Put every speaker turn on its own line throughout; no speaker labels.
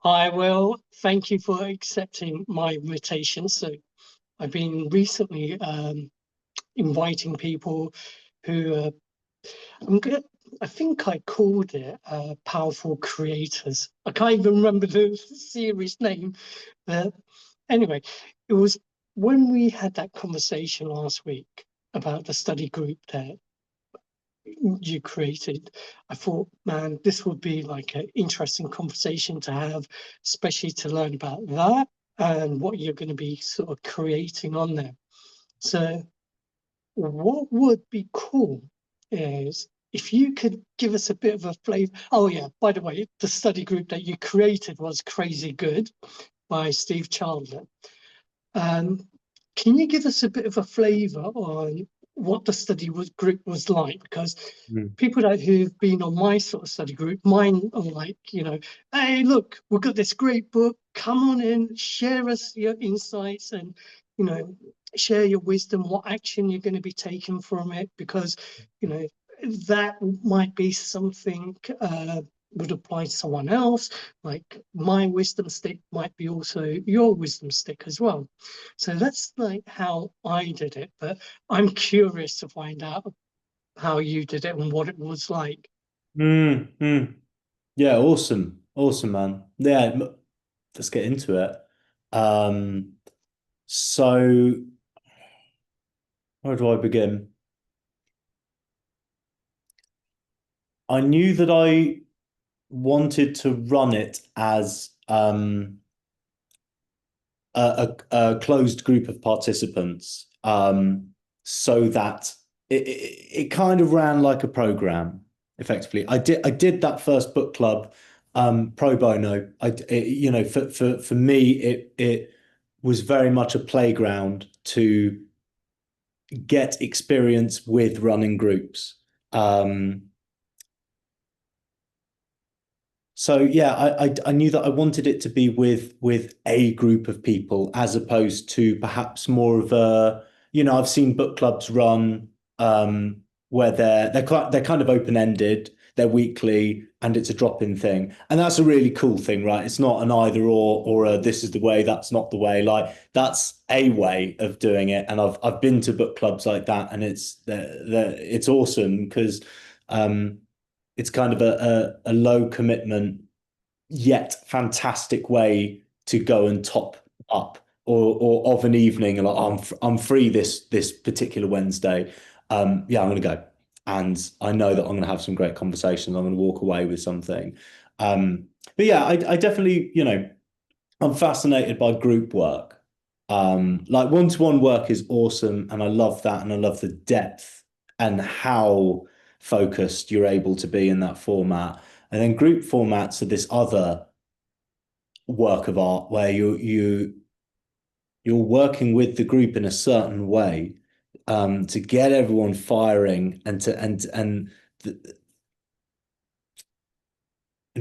Hi, Will. Thank you for accepting my invitation. So, I've been recently inviting people who I'm gonna. I think I called it powerful creators. I can't even remember the series name. But anyway, it was when we had that conversation last week about the study group that you created. I thought, man, this would be like an interesting conversation to have, especially to learn about that and what you're going to be sort of creating on there. So, what would be cool is if you could give us a bit of a flavor. Oh, yeah, by the way, the study group that you created was Crazy Good by Steve Chandler. Um, can you give us a bit of a flavor on what the study group was like? Because
Mm.
people that who've been on my sort of study group, mine are like, hey, look, we've got this great book. Come on in, share us your insights and, you know, share your wisdom, what action you're going to be taking from it, because, you know, that might be something would apply to someone else. Like my wisdom stick might be also your wisdom stick as well. So that's like how I did it. But I'm curious to find out how you did it and what it was like.
Mm, mm. Yeah, awesome. Awesome, man. Yeah, let's get into it. Um, so where do I begin? I knew that I wanted to run it as a closed group of participants, so that it kind of ran like a program, effectively. I did that first book club pro bono. For me, it was very much a playground to get experience with running groups. Um, So yeah, I knew that I wanted it to be with a group of people as opposed to perhaps more of a, I've seen book clubs run where they're kind of open-ended, they're weekly, and it's a drop-in thing. And that's a really cool thing, right? It's not an either or a this is the way, that's not the way. Like that's a way of doing it. And I've been to book clubs like that, and it's awesome because um it's kind of a low commitment yet fantastic way to go and top up or of an evening and like oh, I'm free this particular Wednesday. Yeah, I'm gonna go. And I know that I'm gonna have some great conversations. I'm gonna walk away with something. But yeah, I definitely, I'm fascinated by group work. Like one-to-one work is awesome, and I love that, and I love the depth and how focused you're able to be in that format. And then group formats are this other work of art where you're working with the group in a certain way to get everyone firing and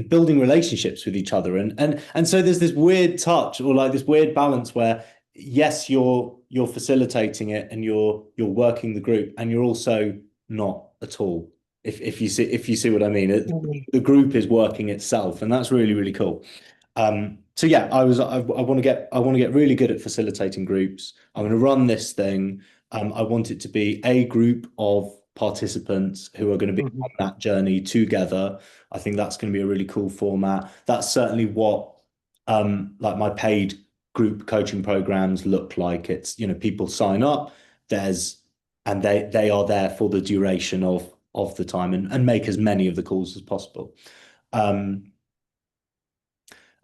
building relationships with each other and so there's this weird touch or like this weird balance where yes you're facilitating it and you're working the group and you're also not at all if you see what I mean
Mm.
the group is working itself and that's really really cool. So yeah, I want to get really good at facilitating groups. I'm going to run this thing. I want it to be a group of participants who are going to be on
Mhm.
that journey together. I think that's going to be a really cool format. That's certainly what like my paid group coaching programs look like. It's, people sign up, there's and they are there for the duration of the time and make as many of the calls as possible. Um,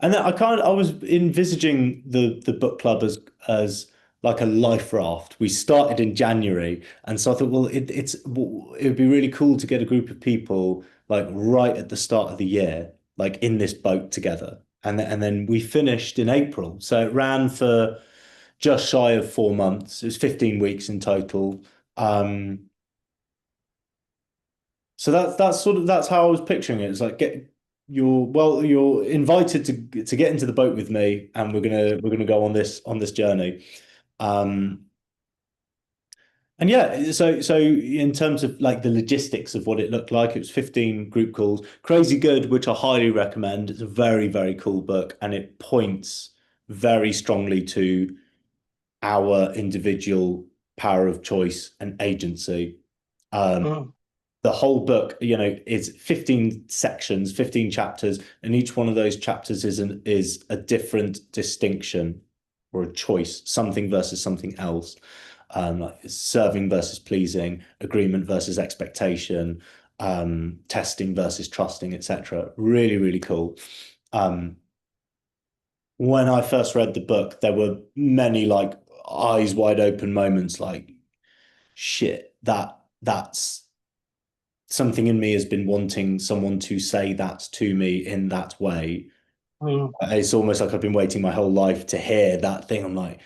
and then I was envisaging the book club as like a life raft. We started in January, and so I thought, well, it would be really cool to get a group of people like right at the start of the year, like in this boat together. And then we finished in April, so it ran for just shy of 4 months. It was 15 weeks in total. Um, so that's how I was picturing it. It's like you're invited to get into the boat with me, and we're gonna go on this journey. Um, And yeah, so in terms of like the logistics of what it looked like, it was 15 group calls. Crazy Good, which I highly recommend. It's a very, very cool book, and it points very strongly to our individual power of choice and agency. Um,
Mm,
the whole book, is 15 sections, 15 chapters, and each one of those chapters is a different distinction or a choice, something versus something else. Like serving versus pleasing, agreement versus expectation, testing versus trusting, etc. Really, really cool. Um, when I first read the book, there were many like eyes wide open moments, like shit, that's something in me has been wanting someone to say that to me in that way.
mm,
It's almost like I've been waiting my whole life to hear that thing. I'm like,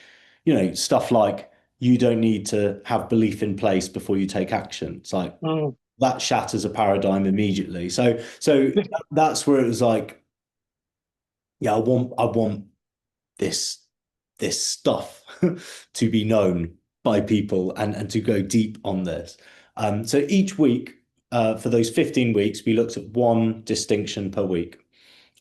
stuff like you don't need to have belief in place before you take action. It's like
mm.
that shatters a paradigm immediately. So that's where it was like, yeah, I want this this stuff to be known by people and to go deep on this. So each week, for those 15 weeks, we looked at one distinction per week.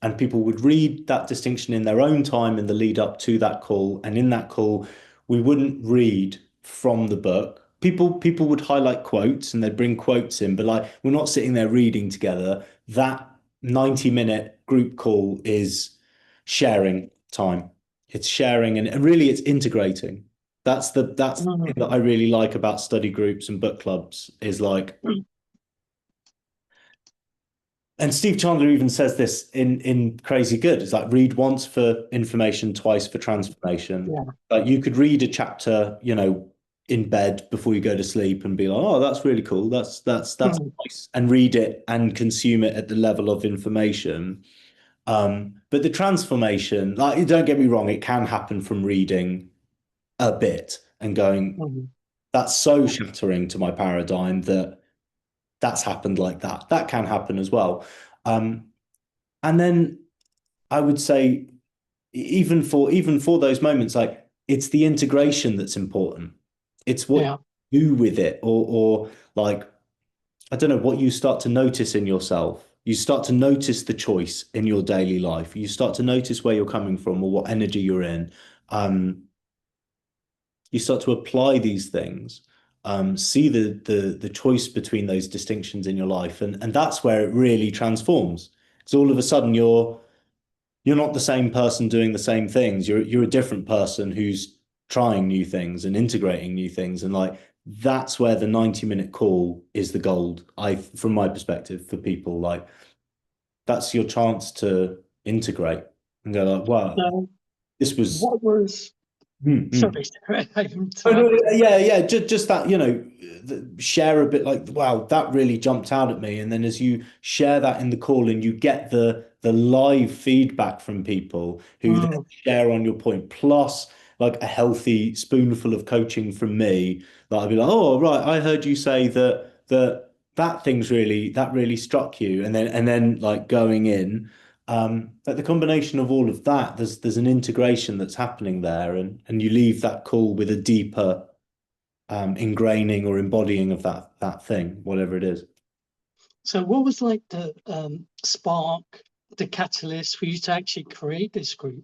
And people would read that distinction in their own time in the lead up to that call. And in that call, we wouldn't read from the book. People would highlight quotes and they'd bring quotes in, but like we're not sitting there reading together. That 90-minute group call is sharing time. It's sharing and really it's integrating. That's the thing
Mm,
that I really like about study groups and book clubs is like,
mm.
and Steve Chandler even says this in Crazy Good. It's like read once for information, twice for transformation.
Yeah.
Like you could read a chapter, in bed before you go to sleep and be like, oh, that's really cool. That's
Mm,
nice. And read it and consume it at the level of information. But the transformation, like don't get me wrong, it can happen from reading a bit and going,
mm.
that's so shattering to my paradigm that that's happened like that. That can happen as well. Um, and then I would say even for those moments, like it's the integration that's important. It's what
Yeah.
you do with it, or like I don't know what you start to notice in yourself. You start to notice the choice in your daily life. You start to notice where you're coming from or what energy you're in. Um, you start to apply these things, see the choice between those distinctions in your life, and that's where it really transforms. Because all of a sudden you're not the same person doing the same things. You're a different person who's trying new things and integrating new things. And like that's where the 90-minute call is the gold, from my perspective, for people. Like that's your chance to integrate and go like, wow,
So
this was
what was,
hmm, hmm.
sorry, I
Oh, no,
interrupted.
yeah. Just that, share a bit like, wow, that really jumped out at me. And then as you share that in the call and you get the live feedback from people who then
Mm,
share on your point, plus like a healthy spoonful of coaching from me, that I'd be like, oh, right, I heard you say that really struck you. And then like going in. But the combination of all of that, there's an integration that's happening there, and you leave that call with a deeper ingraining or embodying of that thing, whatever it is.
so what was like the spark, the catalyst for you to actually create this group?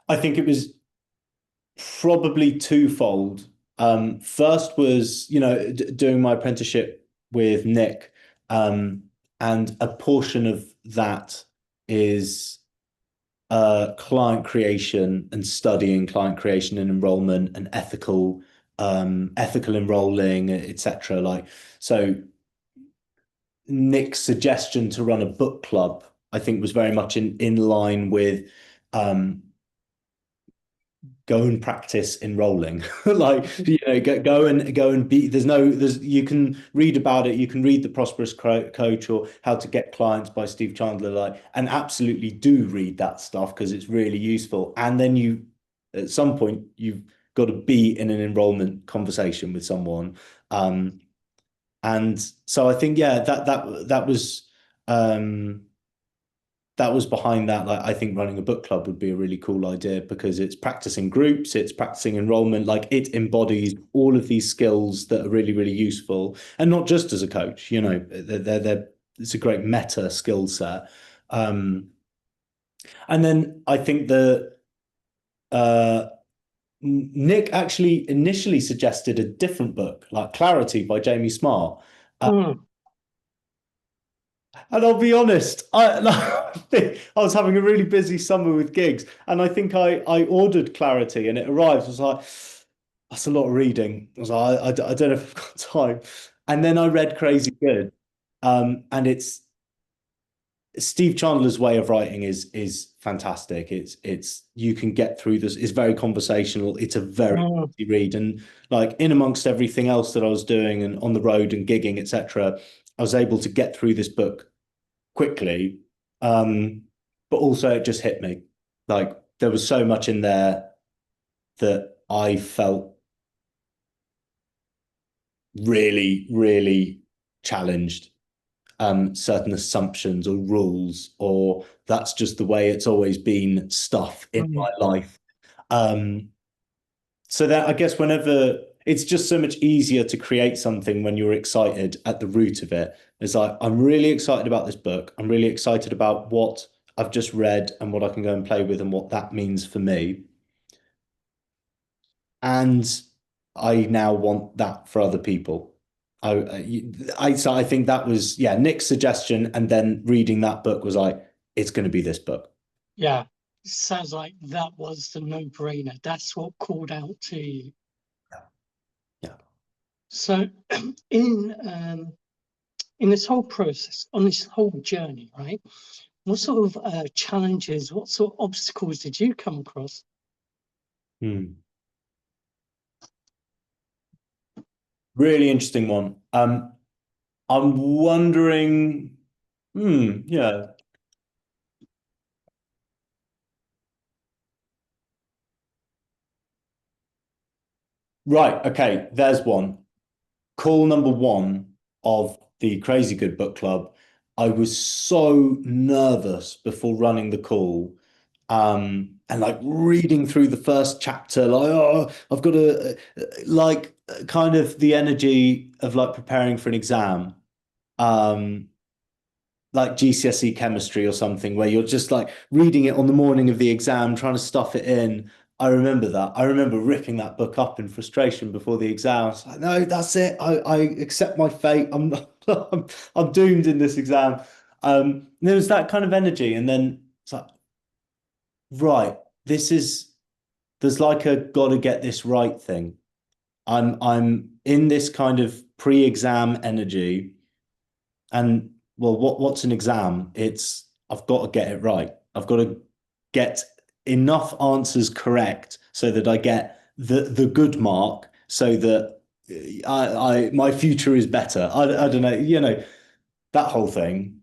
I think it was probably twofold. First was, doing my apprenticeship with Nick, and a portion of that is client creation and studying client creation and enrollment and ethical enrolling, etc. Like so, Nick's suggestion to run a book club, I think, was very much in line with um, go and practice enrolling. Like, go and be, you can read about it, you can read The Prosperous Coach or How to Get Clients by Steve Chandler, like, and absolutely do read that stuff because it's really useful. And then at some point, you've got to be in an enrollment conversation with someone. And so I think, yeah, um, that was behind that. Like, I think running a book club would be a really cool idea because it's practicing groups, it's practicing enrollment, like it embodies all of these skills that are really, really useful. And not just as a coach, you know, it's a great meta skill set. Um, and then I think the uh, Nick actually initially suggested a different book, like Clarity by Jamie Smart.
Mm,
And I'll be honest, I was having a really busy summer with gigs, and I think I ordered Clarity, and it arrived. I was like, that's a lot of reading. I was like, I don't know if I've got time. And then I read Crazy Good, and it's Steve Chandler's way of writing is fantastic. It's you can get through this. It's very conversational. It's a very
mm,
easy read, and like in amongst everything else that I was doing and on the road and gigging, etc., I was able to get through this book quickly. Um, but also it just hit me. Like there was so much in there that I felt really, really challenged. Certain assumptions or rules, or that's just the way it's always been stuff in my
mm.
life. Um, so that I guess whenever it's just so much easier to create something when you're excited at the root of it. It's like, I'm really excited about this book. I'm really excited about what I've just read and what I can go and play with and what that means for me. And I now want that for other people. So I think that was, yeah, Nick's suggestion. And then reading that book was like, it's going to be this book.
Yeah, sounds like that was the no-brainer. That's what called out to you.
Yeah. Yeah.
So, in this whole process, on this whole journey, right? What sort of challenges, what sort of obstacles did you come across?
Hmm. Really interesting one. I'm wondering, yeah. Right. Okay. There's one. Call number one of the Crazy Good Book Club. I was so nervous before running the call. And like reading through the first chapter, like, oh, I've got to like kind of the energy of like preparing for an exam. Um, like GCSE chemistry or something, where you're just like reading it on the morning of the exam, trying to stuff it in. I remember that. I remember ripping that book up in frustration before the exam. I was like, no, that's it. I accept my fate. I'm not, I'm doomed in this exam. There was that kind of energy, and then it's like, right, this is there's like a gotta get this right thing. I'm in this kind of pre-exam energy. And well, what's an exam? It's I've got to get it right. I've got to get enough answers correct so that I get the good mark so that I my future is better. I don't know, you know, that whole thing.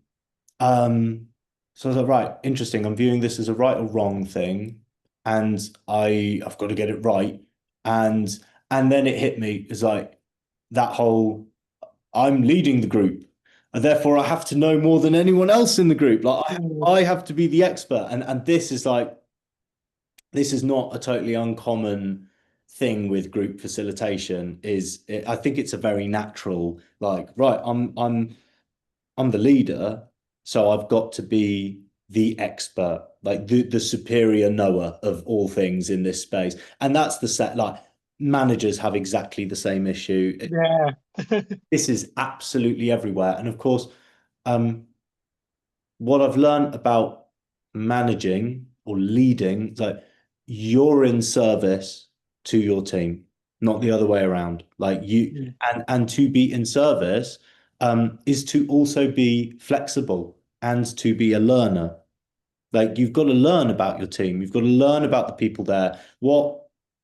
Um, so I was like, right, interesting. I'm viewing this as a right or wrong thing, and I've got to get it right. And and then it hit me. It's like that whole I'm leading the group, and therefore I have to know more than anyone else in the group. Like
Mm,
I have to be the expert, and this is like this is not a totally uncommon thing with group facilitation. I think it's a very natural like right. I'm the leader, so I've got to be the expert, like the superior knower of all things in this space, and that's the set like. Managers have exactly the same issue.
yeah.
This is absolutely everywhere. And of course, um, what I've learned about managing or leading is like you're in service to your team, not the other way around. Like you
Mm,
and to be in service is to also be flexible and to be a learner. Like you've got to learn about your team. You've got to learn about the people there.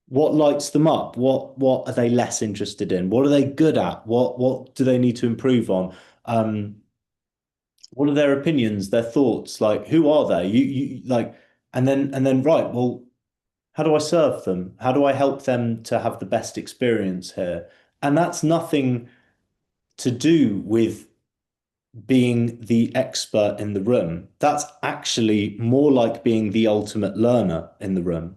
What lights them up? What are they less interested in? What are they good at? What do they need to improve on? Um, what are their opinions, their thoughts? Like who are they? You like and then right, well, how do I serve them? How do I help them to have the best experience here? And that's nothing to do with being the expert in the room. That's actually more like being the ultimate learner in the room.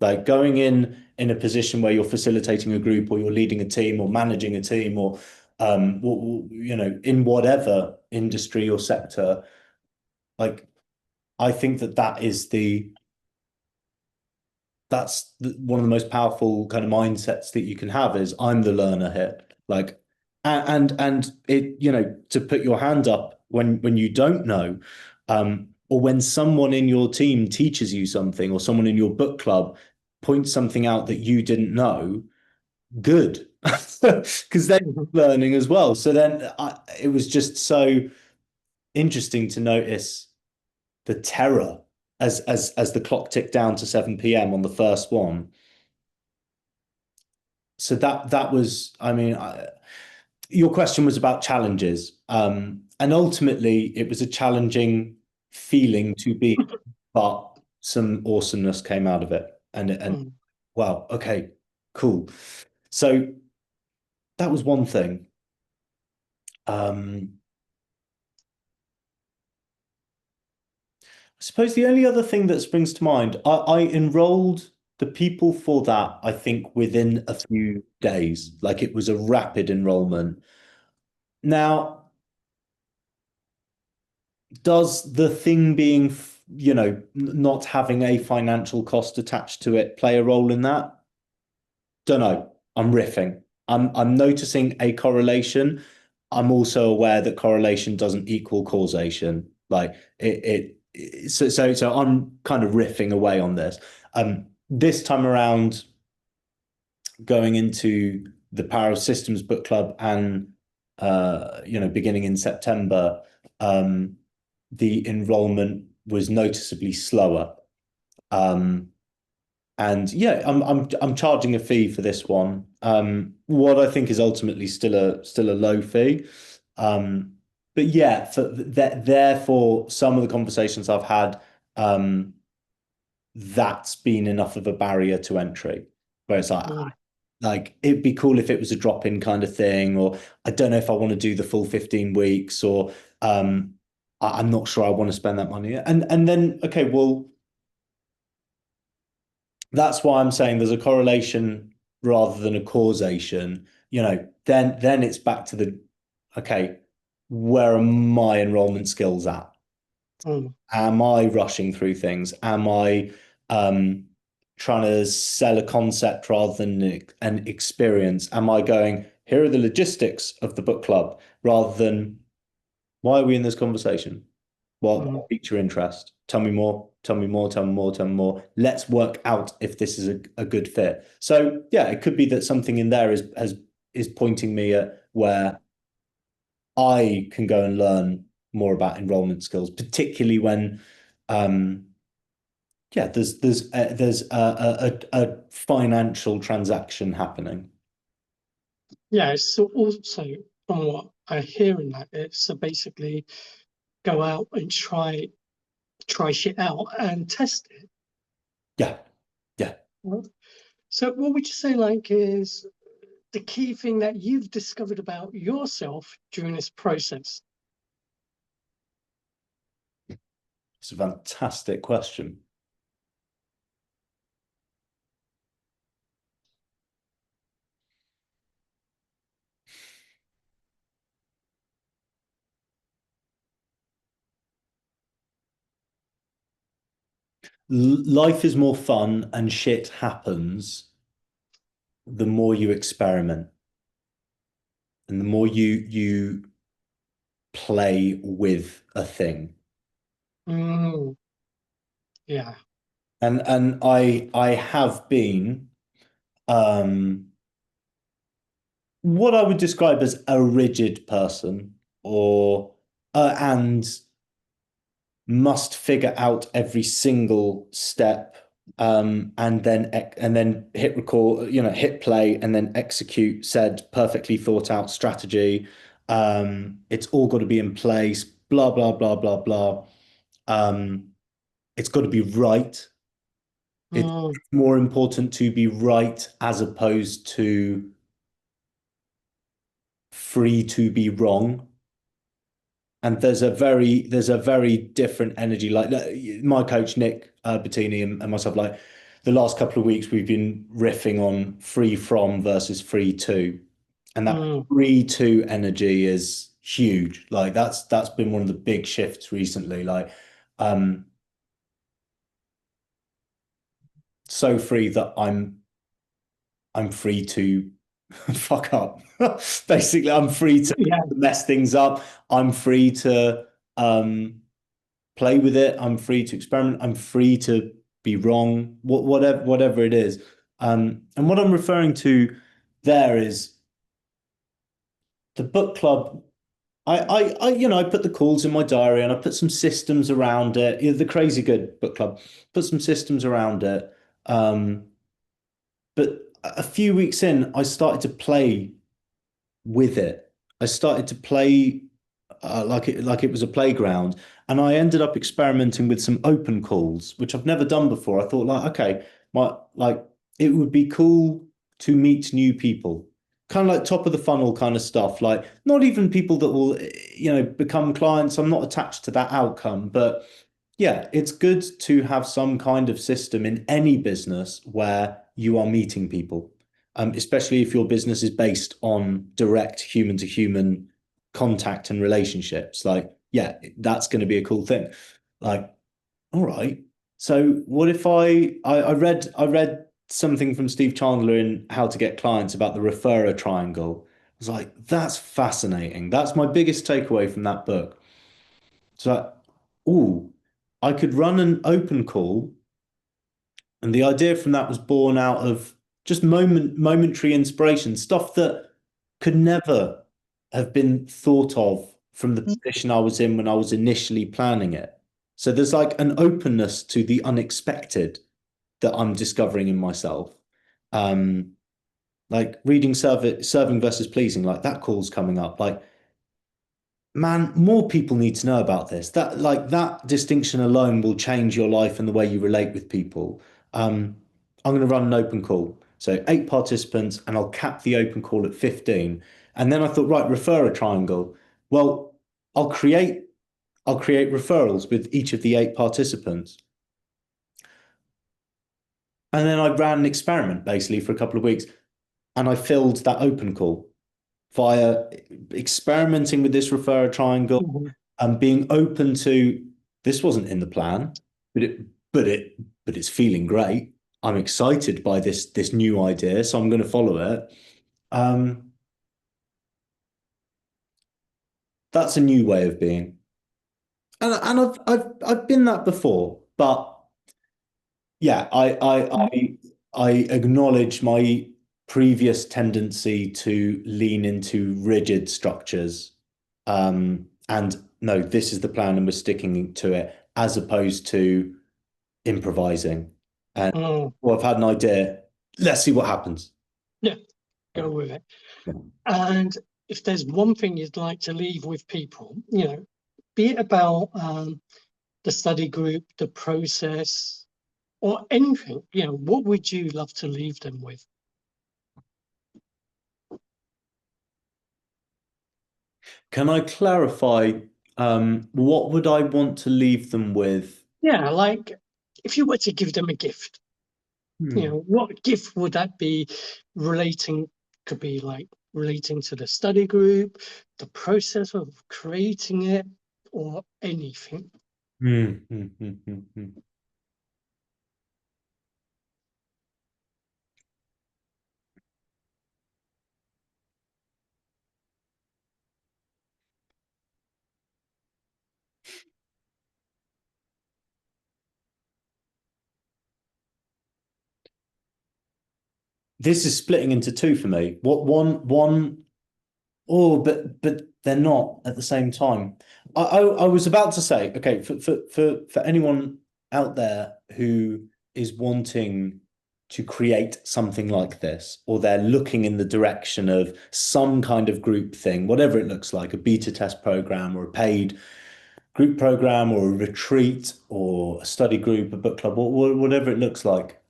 Like going in a position where you're facilitating a group or you're leading a team or managing a team or in whatever industry or sector, like I think that is one of the most powerful kind of mindsets that you can have is I'm the learner here. Like, and it, to put your hand up when you don't know, or when someone in your team teaches you something, or someone in your book club points something out that you didn't know, good, because they're
Mhm.
learning as well. So then it was just so interesting to notice the terror as the clock ticked down to 7 p.m. on the first one. So that was, I mean, your question was about challenges, and ultimately it was a challenging feeling to be, but some awesomeness came out of it, and
Mm.
wow, okay, cool. So that was one thing. I suppose the only other thing that springs to mind, I enrolled the people for that, I think, within a few days. Like it was a rapid enrollment. Now, does the thing being, not having a financial cost attached to it play a role in that? Don't know. I'm riffing. I'm noticing a correlation. I'm also aware that correlation doesn't equal causation. Like so I'm kind of riffing away on this. This time around, going into the Power of Systems book club and beginning in September, the enrollment was noticeably slower. Um, and yeah, I'm charging a fee for this one. What I think is ultimately still a low fee. But yeah, for that, therefore, some of the conversations I've had, that's been enough of a barrier to entry. Where it's
Mm.
like it'd be cool if it was a drop-in kind of thing, or I don't know if I want to do the full 15 weeks, or I'm not sure I want to spend that money. And then okay, well, that's why I'm saying there's a correlation rather than a causation. Then it's back to the okay, where are my enrollment skills at?
Mm.
Am I rushing through things? Am I um, trying to sell a concept rather than an experience? Am I going, here are the logistics of the book club rather than why are we in this conversation?
Mm.
What piqued your interest? Tell me more, tell me more, tell me more, tell me more. Let's work out if this is a good fit. So yeah, it could be that something in there is pointing me at where I can go and learn more about enrollment skills, particularly when yeah, there's a financial transaction happening.
Yeah, so also from what I hear in that, it's to basically go out and try shit out and test it.
Yeah, yeah.
Right? So what would you say like is the key thing that you've discovered about yourself during this process?
It's a fantastic question. Life is more fun and shit happens the more you experiment and the more you play with a thing.
Mm, yeah.
And I have been what I would describe as a rigid person or and must figure out every single step and then hit record, hit play and then execute said perfectly thought out strategy. It's all got to be in place, blah blah blah blah blah. um it's got to be right. It's
Mm,
more important to be right as opposed to free to be wrong. and there's a very different energy. Like my coach Nick Bettini and myself, like the last couple of weeks, we've been riffing on free from versus free to, and that
Mm,
free to energy is huge. Like that's been one of the big shifts recently. Like um, so free that I'm free to fuck up. Basically, I'm free to
yeah.
mess things up. I'm free to play with it. I'm free to experiment. I'm free to be wrong. Whatever it is. And what I'm referring to there is the book club. I put the calls in my diary and I put some systems around it. The Crazy Good Book Club. Put some systems around it. Um, but a few weeks in, I started to play with it. I started to play like it was a playground, and I ended up experimenting with some open calls, which I've never done before. I thought like, okay, it would be cool to meet new people, kind of like top of the funnel kind of stuff. Like not even people that will, become clients. I'm not attached to that outcome, but yeah, it's good to have some kind of system in any business where you are meeting people, especially if your business is based on direct human to human contact and relationships. Like, yeah, that's going to be a cool thing. Like, all right. So what if I read something from Steve Chandler in How to Get Clients about the referrer triangle. I was like, that's fascinating. That's my biggest takeaway from that book. So, oh, I could run an open call, and the idea from that was born out of just momentary inspiration, stuff that could never have been thought of from the position I was in when I was initially planning it. So there's like an openness to the unexpected that I'm discovering in myself. Um, like reading serving versus pleasing, like that call's coming up. Like man, more people need to know about this. That distinction alone will change your life and the way you relate with people. I'm going to run an open call. So 8 participants, and I'll cap the open call at 15. And then I thought, right, refer a triangle. Well, I'll create I'll create referrals with each of the 8 participants. And then I ran an experiment basically for a couple of weeks, and I filled that open call via experimenting with this referral triangle
Mhm.
and being open to this wasn't in the plan, but it's feeling great. I'm excited by this new idea, so I'm going to follow it. Um, that's a new way of being, and I've been that before, but yeah, I acknowledge my previous tendency to lean into rigid structures. And no, this is the plan and we're sticking to it, as opposed to improvising. And
Mm,
well, I've had an idea. Let's see what happens.
yeah,
Yeah.
go with it.
Yeah.
And if there's one thing you'd like to leave with people, be it about the study group, the process, or anything, what would you love to leave them with?
Can I clarify, what would I want to leave them with?
Yeah, like if you were to give them a gift,
Hmm.
what gift would that be relating, could be like relating to the study group, the process of creating it, or anything.
Hmm, hmm, hmm, hmm, hmm. This is splitting into two for me. What one Oh, but they're not at the same time. I was about to say, okay, for anyone out there who is wanting to create something like this, or they're looking in the direction of some kind of group thing, whatever it looks like, a beta test program or a paid group program or a retreat or a study group, a book club, whatever it looks like.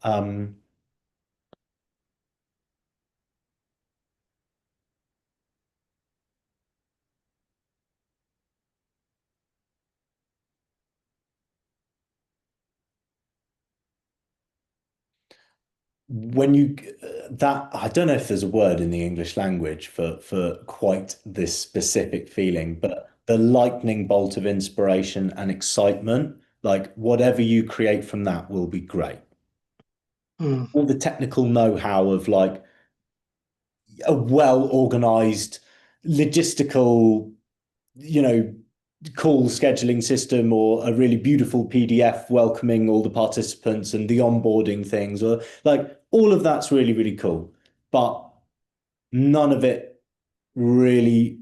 when you that I don't know if there's a word in the English language for quite this specific feeling, but the lightning bolt of inspiration and excitement, like whatever you create from that will be great.
Mm,
All the technical know-how of like a well-organized logistical, you know, call scheduling system or a really beautiful PDF welcoming all the participants and the onboarding things, or like all of that's really, really cool. But none of it really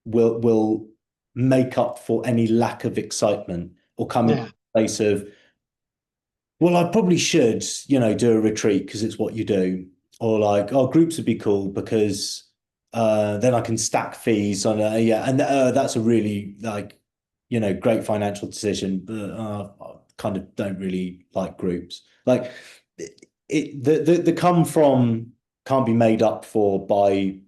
will make up for any lack of excitement or come into
yeah.
a place of, well, I probably should, do a retreat because it's what you do. Or like, oh, groups would be cool because then I can stack fees on yeah, and that's a really like, great financial decision, but I kind of don't really like groups. Like the come from can't be made up for by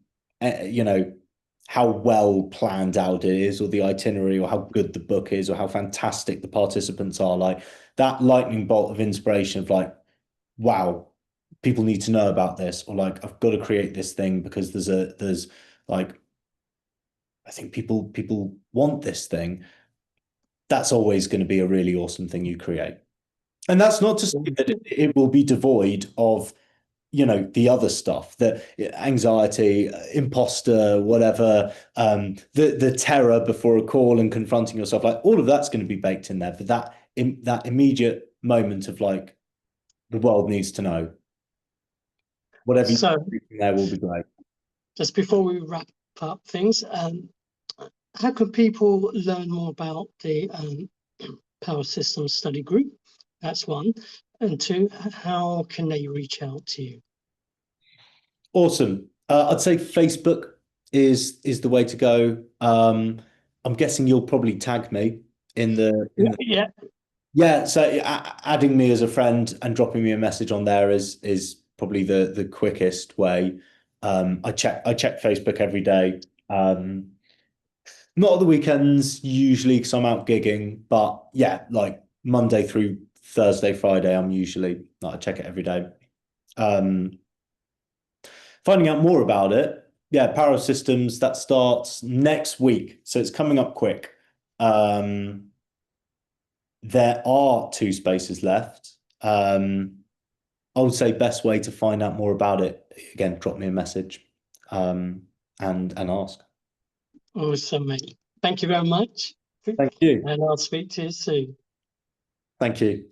how well planned out it is or the itinerary or how good the book is or how fantastic the participants are. Like that lightning bolt of inspiration of like, wow, people need to know about this, or like I've got to create this thing because there's like I think people want this thing. That's always going to be a really awesome thing you create. And that's not to say that it will be devoid of, the other stuff, the anxiety, imposter, whatever, the terror before a call and confronting yourself, like all of that's going to be baked in there. But that immediate moment of like the world needs to know, whatever you
So
do from there will be great.
just before we wrap up things, how can people learn more about the Power Systems Study Group? That's one. And two, how can they reach out to you?
Awesome. I'd say Facebook is the way to go. I'm guessing you'll probably tag me
Yeah,
in the
yeah.
yeah. So adding me as a friend and dropping me a message on there is probably the quickest way. I check Facebook every day. Not at the weekends usually because I'm out gigging, but yeah, like Monday through Thursday, Friday, I'm usually like, I check it every day. Um, Finding out more about it, yeah, Power Systems, that starts next week. So it's coming up quick. Um, there are 2 spaces left. I would say best way to find out more about it, again, drop me a message and ask.
Awesome, mate. Thank you very much.
Thank you.
And I'll speak to you soon.
Thank you.